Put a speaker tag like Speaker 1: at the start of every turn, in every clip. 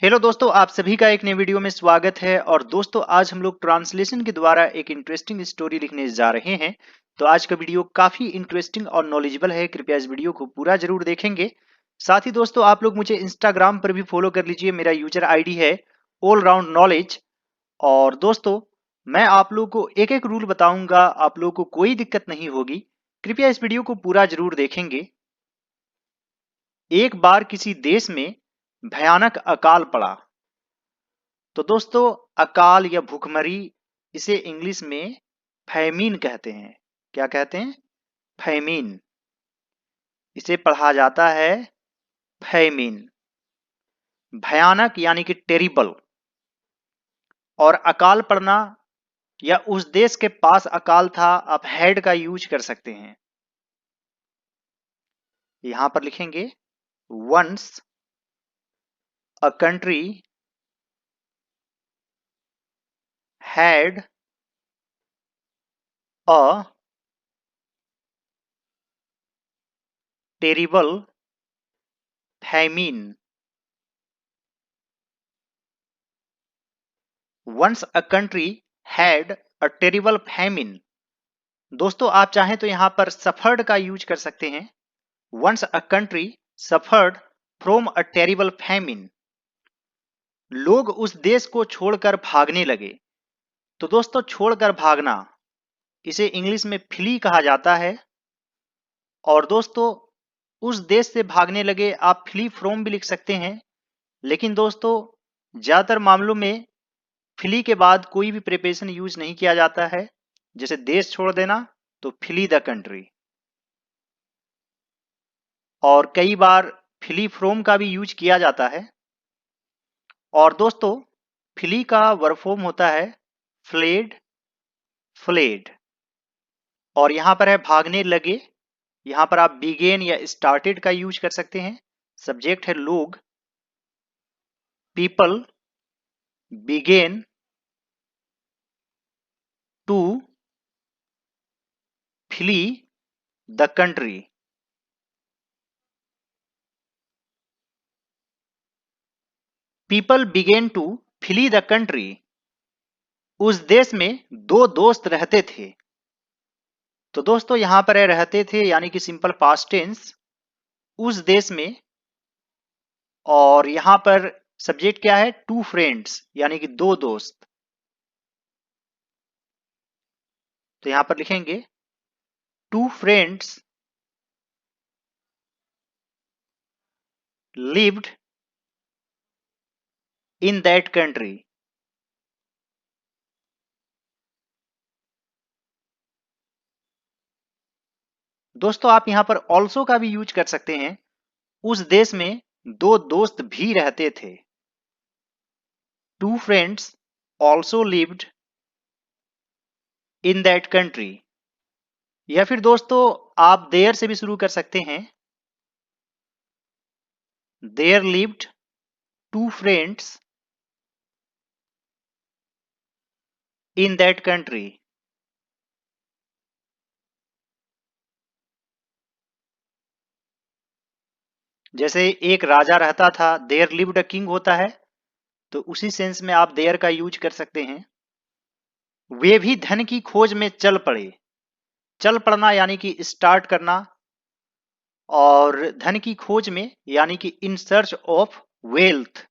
Speaker 1: Hello दोस्तों, आप सभी का एक नए वीडियो में स्वागत है। और दोस्तों, आज हम लोग ट्रांसलेशन के द्वारा एक इंटरेस्टिंग स्टोरी लिखने जा रहे हैं। तो आज का वीडियो काफी इंटरेस्टिंग और नॉलेजेबल है। कृपया इस वीडियो को पूरा जरूर देखेंगे। साथ ही दोस्तों, आप लोग मुझे इंस्टाग्राम पर भी फॉलो कर लीजिए। मेरा यूजर आईडी है ऑल राउंड नॉलेज। और दोस्तों, मैं आप लोग को एक एक रूल बताऊंगा, आप लोग को कोई दिक्कत नहीं होगी। कृपया इस वीडियो को पूरा जरूर देखेंगे। एक बार किसी देश में भयानक अकाल पड़ा। तो दोस्तों, अकाल या भूखमरी, इसे इंग्लिश में फैमीन कहते हैं। क्या कहते हैं? फैमीन। इसे पढ़ा जाता है फैमीन। भयानक यानी कि टेरिबल। और अकाल पड़ना, या उस देश के पास अकाल था, आप हैड का यूज कर सकते हैं। यहां पर लिखेंगे once a country had a terrible famine. Once a country had a terrible famine. दोस्तों, आप चाहें तो यहां पर सफर्ड का यूज कर सकते हैं। Once a country suffered from a terrible famine. लोग उस देश को छोड़कर भागने लगे। तो दोस्तों, छोड़कर भागना, इसे इंग्लिश में फ्ली कहा जाता है। और दोस्तों, उस देश से भागने लगे, आप फ्ली फ्रॉम भी लिख सकते हैं। लेकिन दोस्तों, ज्यादातर मामलों में फ्ली के बाद कोई भी प्रिपरेशन यूज नहीं किया जाता है। जैसे देश छोड़ देना, तो फ्ली द कंट्री। और कई बार फ्ली फ्रॉम का भी यूज किया जाता है। और दोस्तों, फ्ली का वर्ब फॉर्म होता है फ्लेड, फ्लेड। और यहां पर है भागने लगे। यहां पर आप बिगेन या स्टार्टेड का यूज कर सकते हैं। सब्जेक्ट है लोग। People began to flee the country. People began to flee the country. उस देश में दो दोस्त रहते थे। तो दोस्तों, यहां पर है रहते थे यानी कि सिंपल पास्ट टेंस, उस देश में। और यहां पर सब्जेक्ट क्या है? टू फ्रेंड्स, यानी कि दो दोस्त। तो यहां पर लिखेंगे two friends lived in that country. दोस्तों, आप यहां पर ऑल्सो का भी यूज कर सकते हैं। उस देश में दो दोस्त भी रहते थे। Two friends also lived in that country. या फिर दोस्तों, आप देयर से भी शुरू कर सकते हैं। There lived two friends in that country. जैसे एक राजा रहता था, देयर लिव्ड अ किंग होता है। तो उसी सेंस में आप देयर का यूज कर सकते हैं। वे भी धन की खोज में चल पड़े। चल पड़ना यानी कि स्टार्ट करना। और धन की खोज में यानी कि इन सर्च ऑफ वेल्थ।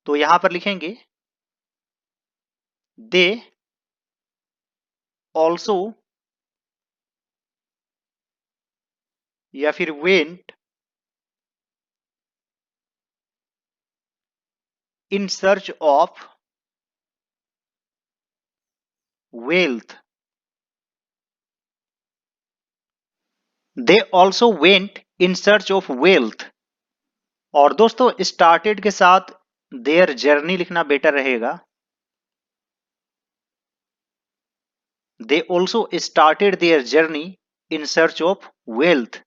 Speaker 1: तो यहां पर लिखेंगे दे ऑल्सो, या फिर went in search of wealth. They also went in search of wealth. और दोस्तों, स्टार्टेड के साथ देयर जर्नी लिखना बेटर रहेगा। They also started their journey in search of wealth.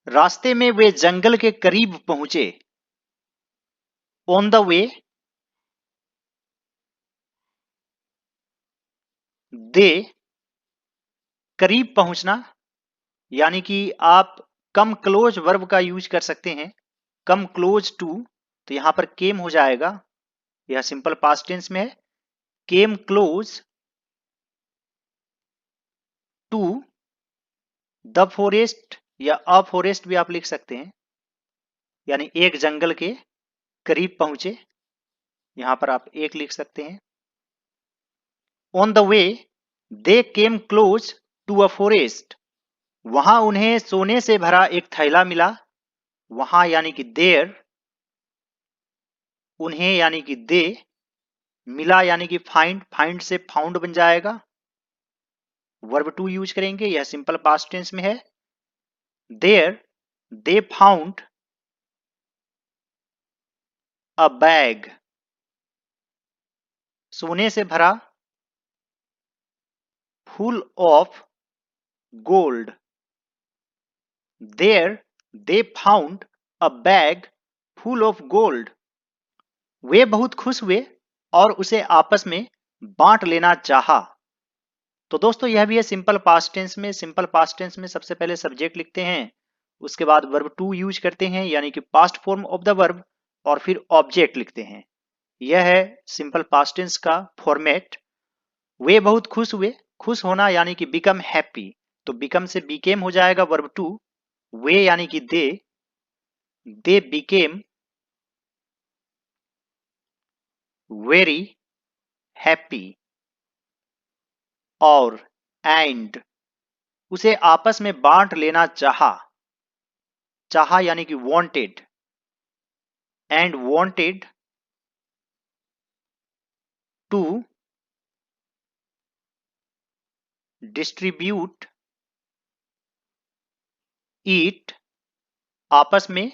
Speaker 1: रास्ते में वे जंगल के करीब पहुंचे। ऑन द वे दे, करीब पहुंचना यानी कि आप कम क्लोज वर्ब का यूज कर सकते हैं। Come close to. तो यहां पर केम हो जाएगा, यह सिंपल पास्ट टेंस में है। Came close to the forest या अ फॉरेस्ट भी आप लिख सकते हैं, यानी एक जंगल के करीब पहुंचे, यहां पर आप एक लिख सकते हैं। On the way they came close to a forest, वहां उन्हें सोने से भरा एक थैला मिला। वहां यानी कि देयर, उन्हें यानी कि दे, मिला यानी कि फाइंड, फाइंड से फाउंड बन जाएगा। वर्ब टू यूज करेंगे, यह सिंपल पास्ट टेंस में है। There they found a bag, सोने से भरा, full of gold. There they found a bag full of gold. वे बहुत खुश हुए और उसे आपस में बांट लेना चाहा। तो दोस्तों यह भी है सिंपल पास्ट टेंस में। सिंपल पास्ट टेंस में सबसे पहले सब्जेक्ट लिखते हैं, उसके बाद वर्ब टू यूज करते हैं यानी कि past form of the verb, और फिर ऑब्जेक्ट लिखते हैं। यह है सिंपल पास्ट टेंस का फॉर्मेट। वे बहुत खुश हुए, खुश होना यानी कि बिकम हैप्पी, तो बिकम से बिकेम हो जाएगा वर्ब टू। वे यानी कि दे बिकेम वेरी हैप्पी, और एंड उसे आपस में बांट लेना चाहा। चाहा यानी कि wanted, and wanted to distribute it, आपस में,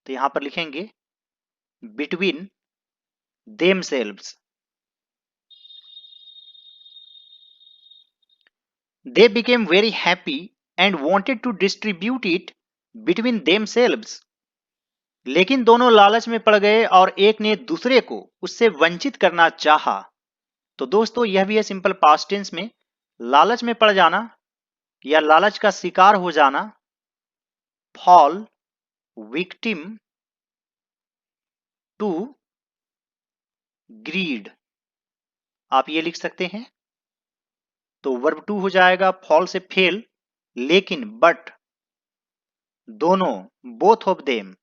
Speaker 1: तो यहां पर लिखेंगे between themselves. They became very happy and wanted to distribute it between themselves. लेकिन दोनों लालच में पड़ गए और एक ने दूसरे को उससे वंचित करना चाहा। तो दोस्तों यह भी है सिंपल पास्ट टेंस में। लालच में पड़ जाना या लालच का शिकार हो जाना, फॉल विक्टिम टू ग्रीड, आप ये लिख सकते हैं। तो वर्ब टू हो जाएगा फॉल से फेल, लेकिन बट, दोनों, both of them.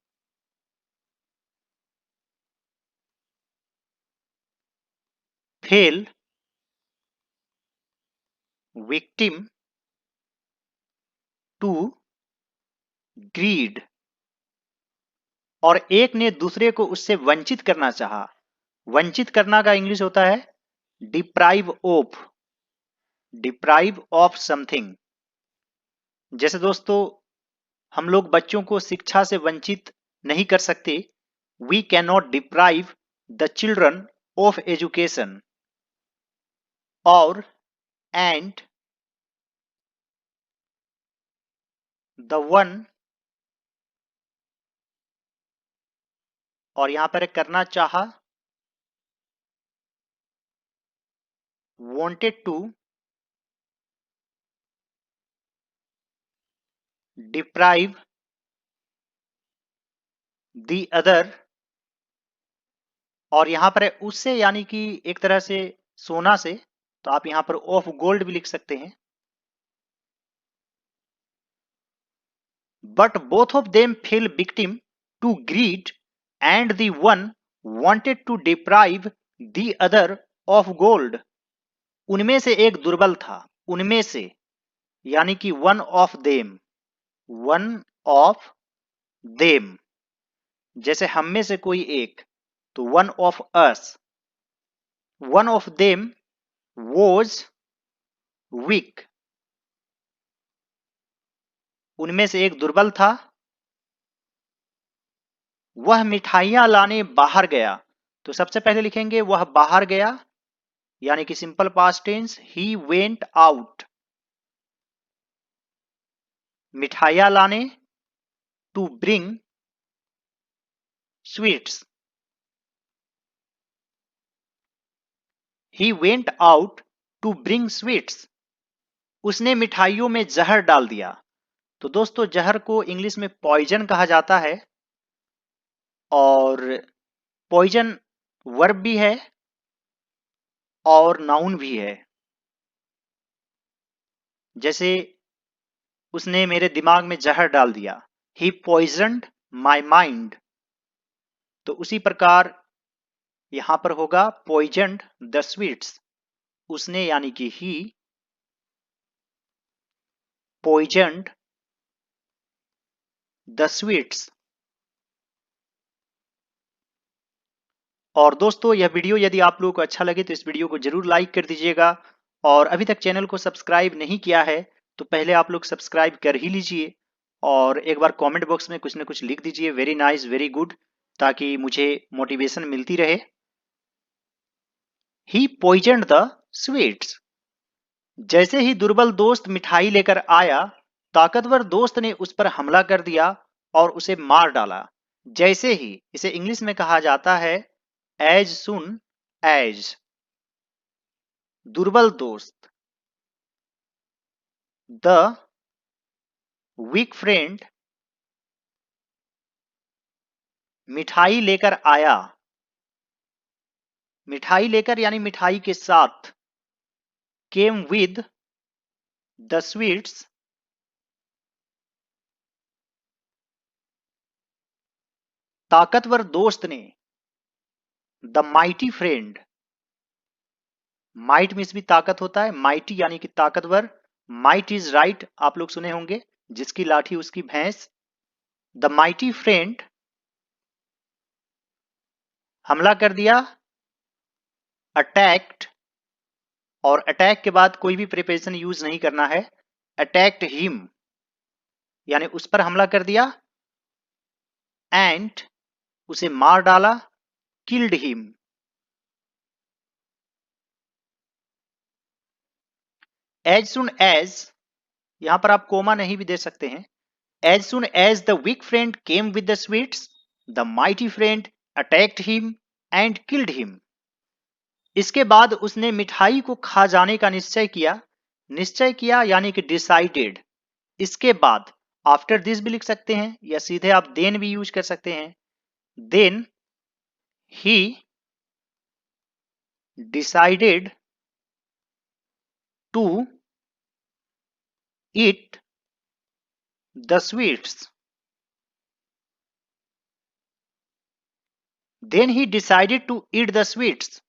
Speaker 1: Fell victim to greed, और एक ने दूसरे को उससे वंचित करना चाहा। वंचित करना का इंग्लिश होता है deprive of, deprive of something. जैसे दोस्तों हम लोग बच्चों को शिक्षा से वंचित नहीं कर सकते, we can not deprive the children of education. और एंड द वन, और यहां पर करना चाहा, wanted to deprive the other, और यहां पर उससे यानी कि एक तरह से सोना से, तो आप यहां पर ऑफ गोल्ड भी लिख सकते हैं। But both of them fell victim to greed and the one wanted to deprive the other of gold. उनमें से एक दुर्बल था, उनमें से यानी कि one of them, one of them, जैसे हम में से कोई एक, तो one of us. One of them was weak, उनमें से एक दुर्बल था। वह मिठाइयां लाने बाहर गया, तो सबसे पहले लिखेंगे वह बाहर गया, यानी कि simple past tense, he went out. मिठाइयां लाने, to bring sweets, he went out to bring sweets. उसने मिठाइयों में जहर डाल दिया। तो दोस्तों जहर को इंग्लिश में पॉइजन कहा जाता है, और पॉइजन वर्ब भी है और नाउन भी है। जैसे उसने मेरे दिमाग में जहर डाल दिया, ही पॉइजनड माई माइंड। तो उसी प्रकार यहां पर होगा पॉइजनड द स्वीट्स। उसने यानी कि ही पॉइजनड द स्वीट्स। और दोस्तों, यह वीडियो यदि आप लोगों को अच्छा लगे तो इस वीडियो को जरूर लाइक कर दीजिएगा, और अभी तक चैनल को सब्सक्राइब नहीं किया है तो पहले आप लोग सब्सक्राइब कर ही लीजिए, और एक बार कमेंट बॉक्स में कुछ ना कुछ लिख दीजिए, वेरी नाइस, वेरी गुड, ताकि मुझे मोटिवेशन मिलती रहे। ही पॉइजनड द स्वीट्स। जैसे ही दुर्बल दोस्त मिठाई लेकर आया, ताकतवर दोस्त ने उस पर हमला कर दिया और उसे मार डाला। जैसे ही, इसे इंग्लिश में कहा जाता है एज सुन एज। दुर्बल दोस्त, द वीक फ्रेंड, मिठाई लेकर आया। मिठाई लेकर यानी मिठाई के साथ। केम विद द स्वीट्स, ताकतवर दोस्त ने। द माइटी फ्रेंड, माइट में भी ताकत होता है, माइटी यानी कि ताकतवर। माइट इज राइट, आप लोग सुने होंगे, जिसकी लाठी उसकी भैंस। द माइटी फ्रेंड हमला कर दिया, अटैक्ड, और अटैक के बाद कोई भी प्रिपरेशन यूज नहीं करना है। अटैक्ड हिम यानी उस पर हमला कर दिया, एंड उसे मार डाला, killed him. As soon as, यहां पर आप कोमा नहीं भी दे सकते हैं। As soon as the weak friend came with the sweets, the mighty friend attacked him and killed him. इसके बाद उसने मिठाई को खा जाने का निश्चय किया। निश्चय किया यानी कि डिसाइडेड। इसके बाद, आफ्टर दिस भी लिख सकते हैं या सीधे आप देन भी यूज कर सकते हैं। Then he decided to eat the sweets. Then he decided to eat the sweets.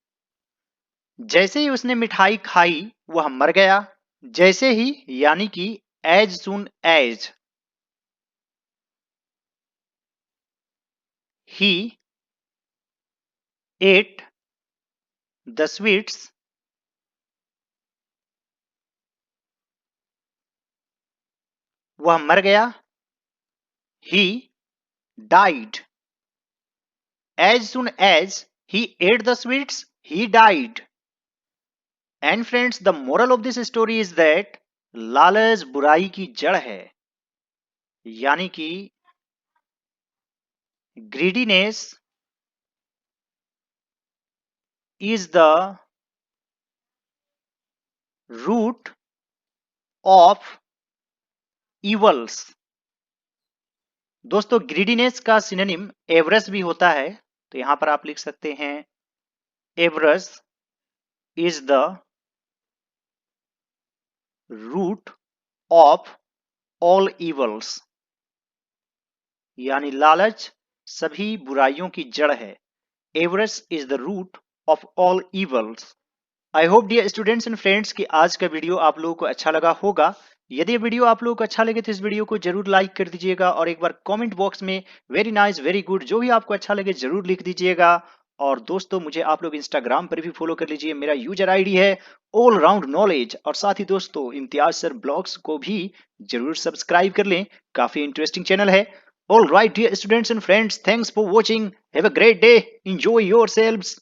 Speaker 1: जैसे ही उसने मिठाई खाई वह मर गया। जैसे ही यानी कि as soon as, he ate the sweets, वह मर गया। He died, as soon as he ate the sweets, he died. And friends, the moral of this story is that लालच बुराई की जड़ है, यानी कि greediness is the root of evils. दोस्तों, ग्रीडीनेस का सिनोनिम एवरेज भी होता है, तो यहां पर आप लिख सकते हैं avarice is the root of all evils, यानी लालच सभी बुराइयों की जड़ है। Avarice is the root of all evils. I hope dear students and friends कि आज का वीडियो आप लोगों को अच्छा लगा होगा। यदि ये वीडियो आप लोगों को अच्छा लगे तो इस वीडियो को जरूर लाइक कर दीजिएगा, और एक बार कमेंट बॉक्स में वेरी नाइस, वेरी गुड, जो भी आपको अच्छा लगे जरूर लिख दीजिएगा। और दोस्तों, मुझे आप लोग इंस्टाग्राम पर भी फॉलो कर लीजिए, मेरा यूजर आईडी है ऑल राउंड नॉलेज। और साथ ही दोस्तों, इम्तियाज सर ब्लॉग्स को भी जरूर सब्सक्राइब कर लें, काफी इंटरेस्टिंग चैनल है। All right dear students and friends, thanks for watching, have a great day, enjoy yourselves.